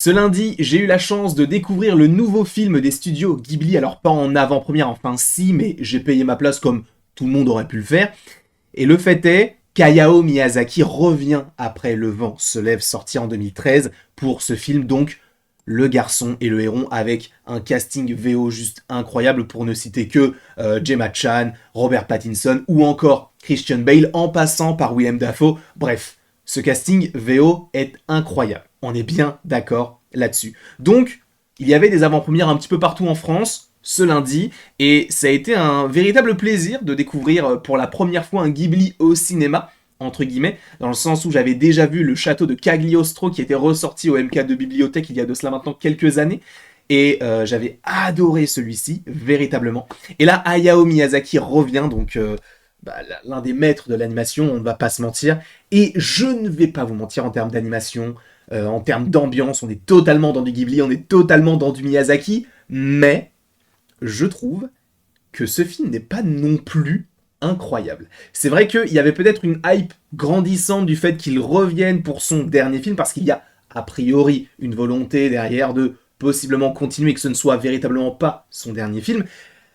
Ce lundi, j'ai eu la chance de découvrir le nouveau film des studios Ghibli, alors pas en avant-première, enfin si, mais j'ai payé ma place comme tout le monde aurait pu le faire. Et le fait est qu'Hayao Miyazaki revient après Le vent se lève, sorti en 2013, pour ce film donc Le garçon et le héron, avec un casting VO juste incroyable, pour ne citer que Gemma Chan, Robert Pattinson ou encore Christian Bale, en passant par Willem Dafoe. Bref, ce casting VO est incroyable. On est bien d'accord là-dessus. Donc, il y avait des avant-premières un petit peu partout en France ce lundi, et ça a été un véritable plaisir de découvrir pour la première fois un Ghibli au cinéma, entre guillemets, dans le sens où j'avais déjà vu le château de Cagliostro qui était ressorti au MK2 Bibliothèque il y a de cela maintenant quelques années, et j'avais adoré celui-ci, véritablement. Et là, Hayao Miyazaki revient, donc l'un des maîtres de l'animation, on ne va pas se mentir, et je ne vais pas vous mentir en termes d'animation, en termes d'ambiance, on est totalement dans du Ghibli, on est totalement dans du Miyazaki, mais je trouve que ce film n'est pas non plus incroyable. C'est vrai qu'il y avait peut-être une hype grandissante du fait qu'il revienne pour son dernier film, parce qu'il y a a priori une volonté derrière de possiblement continuer, que ce ne soit véritablement pas son dernier film,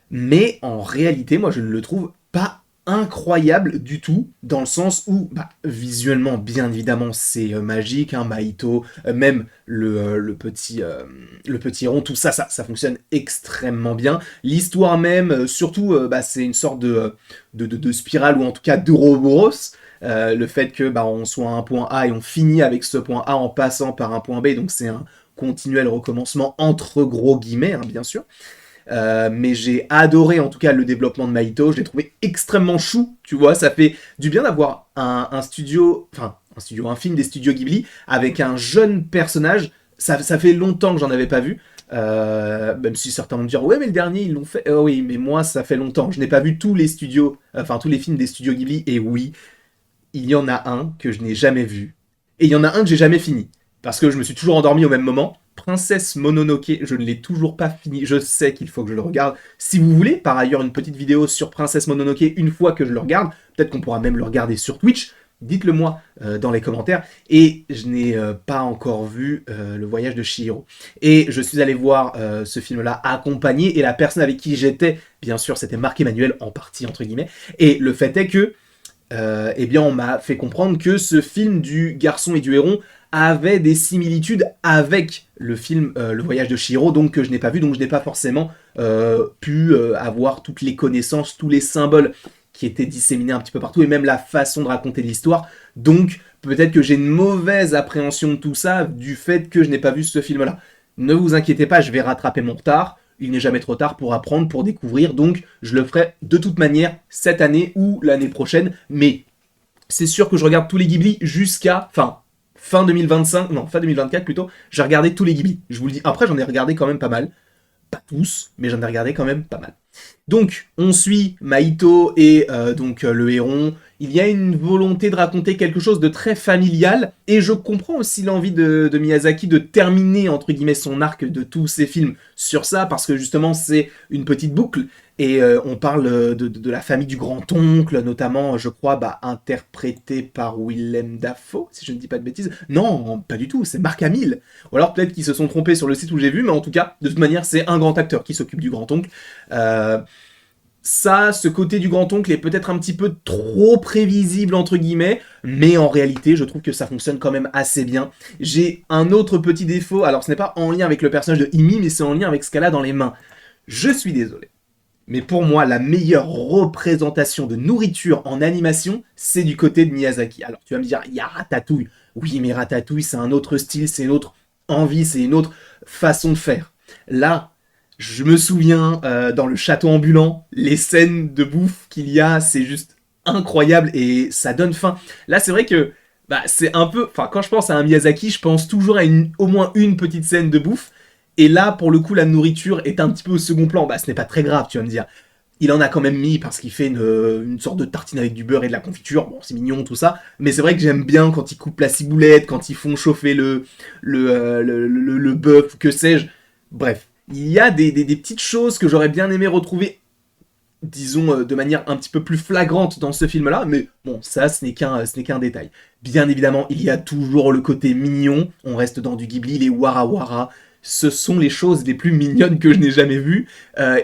mais en réalité, moi je ne le trouve pas incroyable du tout, dans le sens où, visuellement, bien évidemment, c'est magique, hein, Mahito, même le petit rond, tout ça, ça fonctionne extrêmement bien. L'histoire même, surtout, c'est une sorte de spirale, ou en tout cas d'Ouroboros, le fait que on soit à un point A et on finit avec ce point A en passant par un point B, donc c'est un continuel recommencement entre gros guillemets, hein, bien sûr. Mais j'ai adoré en tout cas le développement de Mahito, je l'ai trouvé extrêmement chou, tu vois, ça fait du bien d'avoir un film des studios Ghibli avec un jeune personnage, ça fait longtemps que j'en avais pas vu, même si certains vont me dire ouais mais le dernier ils l'ont fait, oui mais moi ça fait longtemps, je n'ai pas vu tous les studios, tous les films des studios Ghibli, et oui, il y en a un que je n'ai jamais vu, et il y en a un que j'ai jamais fini, parce que je me suis toujours endormi au même moment. Princesse Mononoke, je ne l'ai toujours pas fini, je sais qu'il faut que je le regarde. Si vous voulez, par ailleurs, une petite vidéo sur Princesse Mononoke une fois que je le regarde, peut-être qu'on pourra même le regarder sur Twitch, dites-le moi dans les commentaires. Et je n'ai pas encore vu Le voyage de Chihiro. Et je suis allé voir ce film-là accompagné, et la personne avec qui j'étais, bien sûr, c'était Marc-Emmanuel, en partie, entre guillemets. Et le fait est que on m'a fait comprendre que ce film du garçon et du héron avait des similitudes avec le film Le Voyage de Chihiro, donc que je n'ai pas vu, donc je n'ai pas forcément pu avoir toutes les connaissances, tous les symboles qui étaient disséminés un petit peu partout, et même la façon de raconter l'histoire. Donc peut-être que j'ai une mauvaise appréhension de tout ça du fait que je n'ai pas vu ce film-là. Ne vous inquiétez pas, je vais rattraper mon retard. Il n'est jamais trop tard pour apprendre, pour découvrir, donc je le ferai de toute manière cette année ou l'année prochaine, mais c'est sûr que je regarde tous les Ghibli jusqu'à fin 2025, non, fin 2024 plutôt, j'ai regardé tous les Ghibli, je vous le dis. Après, j'en ai regardé quand même pas mal, pas tous, mais j'en ai regardé quand même pas mal. Donc, on suit Mahito et le héron. Il y a une volonté de raconter quelque chose de très familial, et je comprends aussi l'envie de Miyazaki de terminer, entre guillemets, son arc de tous ses films sur ça, parce que justement, c'est une petite boucle, et on parle de la famille du grand-oncle, notamment, je crois, interprété par Willem Dafoe, si je ne dis pas de bêtises. Non, pas du tout, c'est Mark Hamill. Ou alors peut-être qu'ils se sont trompés sur le site où j'ai vu, mais en tout cas, de toute manière, c'est un grand acteur qui s'occupe du grand-oncle. Ça, ce côté du grand-oncle est peut-être un petit peu trop prévisible, entre guillemets, mais en réalité, je trouve que ça fonctionne quand même assez bien. J'ai un autre petit défaut, alors ce n'est pas en lien avec le personnage de Imi, mais c'est en lien avec ce qu'elle a dans les mains. Je suis désolé, mais pour moi, la meilleure représentation de nourriture en animation, c'est du côté de Miyazaki. Alors tu vas me dire, il y a Ratatouille. Oui, mais Ratatouille, c'est un autre style, c'est une autre envie, c'est une autre façon de faire. Là, je me souviens, dans le château ambulant, les scènes de bouffe qu'il y a, c'est juste incroyable, et ça donne faim. Là, c'est vrai que c'est un peu... Enfin, quand je pense à un Miyazaki, je pense toujours à au moins une petite scène de bouffe, et là, pour le coup, la nourriture est un petit peu au second plan. Ce n'est pas très grave, tu vas me dire. Il en a quand même mis parce qu'il fait une sorte de tartine avec du beurre et de la confiture. Bon, c'est mignon, tout ça. Mais c'est vrai que j'aime bien quand ils coupent la ciboulette, quand ils font chauffer le bœuf, que sais-je. Bref, il y a des petites choses que j'aurais bien aimé retrouver disons, de manière un petit peu plus flagrante dans ce film-là, mais bon, ça, ce n'est qu'un détail. Bien évidemment, il y a toujours le côté mignon, on reste dans du Ghibli, les Wara Wara, ce sont les choses les plus mignonnes que je n'ai jamais vues,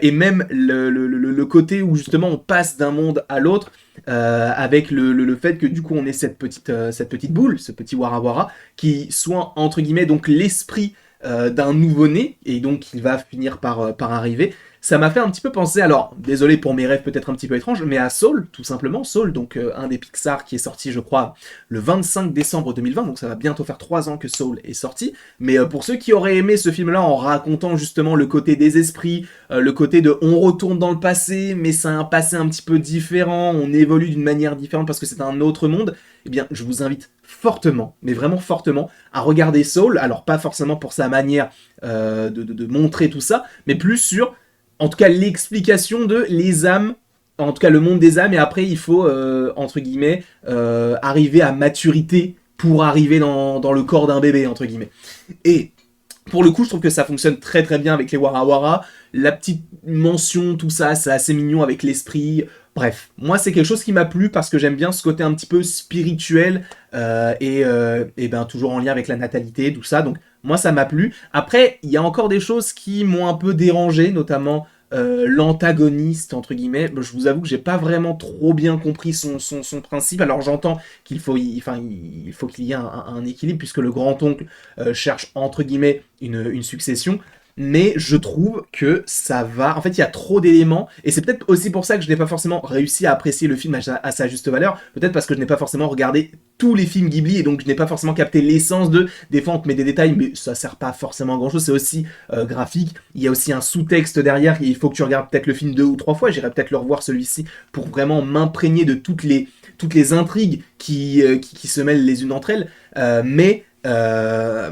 et même le côté où justement on passe d'un monde à l'autre, avec le fait que du coup on ait cette petite boule, ce petit Wara Wara, qui soit entre guillemets donc l'esprit d'un nouveau-né, et donc il va finir par arriver. Ça m'a fait un petit peu penser, alors désolé pour mes rêves peut-être un petit peu étranges, mais à Soul, tout simplement. Soul, donc un des Pixar qui est sorti, je crois, le 25 décembre 2020, donc ça va bientôt faire 3 ans que Soul est sorti. Mais pour ceux qui auraient aimé ce film-là en racontant justement le côté des esprits, le côté de on retourne dans le passé, mais c'est un passé un petit peu différent, on évolue d'une manière différente parce que c'est un autre monde, eh bien je vous invite fortement, mais vraiment fortement, à regarder Soul, alors pas forcément pour sa manière de montrer tout ça, mais plus sur en tout cas l'explication de les âmes, en tout cas le monde des âmes, et après il faut, entre guillemets, arriver à maturité pour arriver dans le corps d'un bébé, entre guillemets. Et pour le coup, je trouve que ça fonctionne très très bien avec les Wara Wara, la petite mention, tout ça, c'est assez mignon avec l'esprit. Bref, moi c'est quelque chose qui m'a plu parce que j'aime bien ce côté un petit peu spirituel et ben toujours en lien avec la natalité, tout ça. Donc moi ça m'a plu. Après, il y a encore des choses qui m'ont un peu dérangé, notamment l'antagoniste entre guillemets. Je vous avoue que j'ai pas vraiment trop bien compris son principe. Alors j'entends qu'il faut, il faut qu'il y ait un équilibre puisque le grand-oncle cherche entre guillemets une succession. Mais je trouve que ça va... En fait, il y a trop d'éléments, et c'est peut-être aussi pour ça que je n'ai pas forcément réussi à apprécier le film à sa juste valeur, peut-être parce que je n'ai pas forcément regardé tous les films Ghibli, et donc je n'ai pas forcément capté l'essence de... Des fois, on te met des détails, mais ça sert pas forcément à grand-chose, c'est aussi graphique, il y a aussi un sous-texte derrière, et il faut que tu regardes peut-être le film 2 ou 3 fois, j'irai peut-être le revoir celui-ci, pour vraiment m'imprégner de toutes les intrigues qui se mêlent les unes entre elles, mais...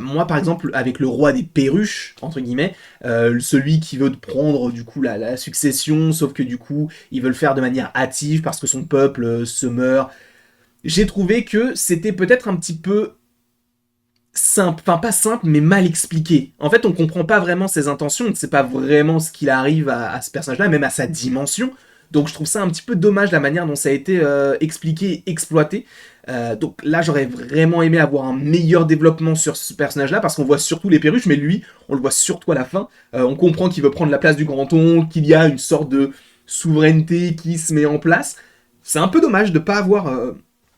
moi par exemple avec le roi des perruches entre guillemets, celui qui veut prendre du coup la succession, sauf que du coup il veut le faire de manière hâtive parce que son peuple se meurt, j'ai trouvé que c'était peut-être un petit peu simple, enfin pas simple mais mal expliqué. En fait on comprend pas vraiment ses intentions, on ne sait pas vraiment ce qu'il arrive à ce personnage là, même à sa dimension. Donc je trouve ça un petit peu dommage la manière dont ça a été expliqué, exploité. Donc là j'aurais vraiment aimé avoir un meilleur développement sur ce personnage là parce qu'on voit surtout les perruches, mais lui on le voit surtout à la fin. On comprend qu'il veut prendre la place du grand-oncle, qu'il y a une sorte de souveraineté qui se met en place. C'est un peu dommage de pas avoir...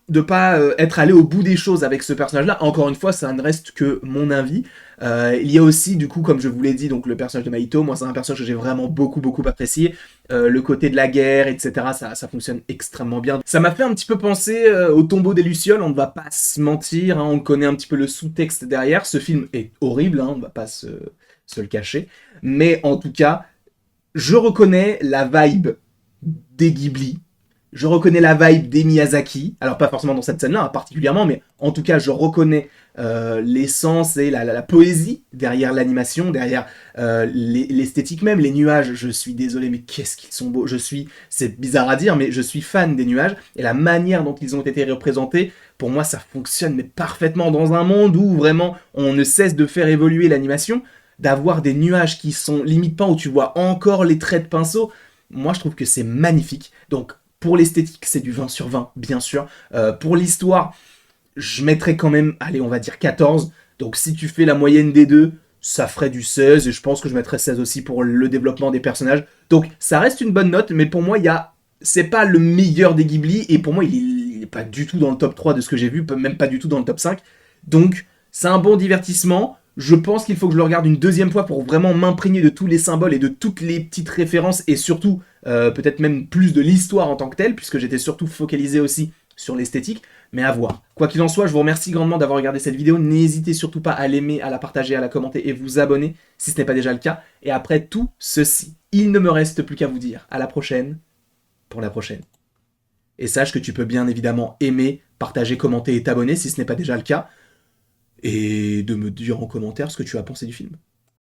de pas être allé au bout des choses avec ce personnage-là. Encore une fois, ça ne reste que mon avis. Il y a aussi, du coup, comme je vous l'ai dit, donc le personnage de Mahito, moi c'est un personnage que j'ai vraiment beaucoup apprécié. Le côté de la guerre, etc., ça fonctionne extrêmement bien. Ça m'a fait un petit peu penser au Tombeau des Lucioles, on ne va pas se mentir, hein, on connaît un petit peu le sous-texte derrière. Ce film est horrible, hein, on ne va pas se le cacher. Mais en tout cas, je reconnais la vibe des Ghibli, je reconnais la vibe des Miyazaki, alors pas forcément dans cette scène-là, hein, particulièrement, mais en tout cas, je reconnais l'essence et la poésie derrière l'animation, derrière l'esthétique même, les nuages, je suis désolé, mais qu'est-ce qu'ils sont beaux, c'est bizarre à dire, mais je suis fan des nuages, et la manière dont ils ont été représentés, pour moi, ça fonctionne mais parfaitement dans un monde où vraiment on ne cesse de faire évoluer l'animation, d'avoir des nuages qui sont limite pas où tu vois encore les traits de pinceau, moi je trouve que c'est magnifique, donc pour l'esthétique, c'est du 20 sur 20, bien sûr. Pour l'histoire, je mettrais quand même, allez, on va dire 14. Donc si tu fais la moyenne des deux, ça ferait du 16. Et je pense que je mettrais 16 aussi pour le développement des personnages. Donc ça reste une bonne note, mais pour moi, c'est pas le meilleur des Ghibli. Et pour moi, il est pas du tout dans le top 3 de ce que j'ai vu, même pas du tout dans le top 5. Donc c'est un bon divertissement. Je pense qu'il faut que je le regarde une deuxième fois pour vraiment m'imprégner de tous les symboles et de toutes les petites références et surtout peut-être même plus de l'histoire en tant que telle, puisque j'étais surtout focalisé aussi sur l'esthétique, mais à voir. Quoi qu'il en soit, je vous remercie grandement d'avoir regardé cette vidéo, n'hésitez surtout pas à l'aimer, à la partager, à la commenter et vous abonner si ce n'est pas déjà le cas. Et après tout ceci, il ne me reste plus qu'à vous dire à la prochaine pour la prochaine. Et sache que tu peux bien évidemment aimer, partager, commenter et t'abonner si ce n'est pas déjà le cas, et de me dire en commentaire ce que tu as pensé du film.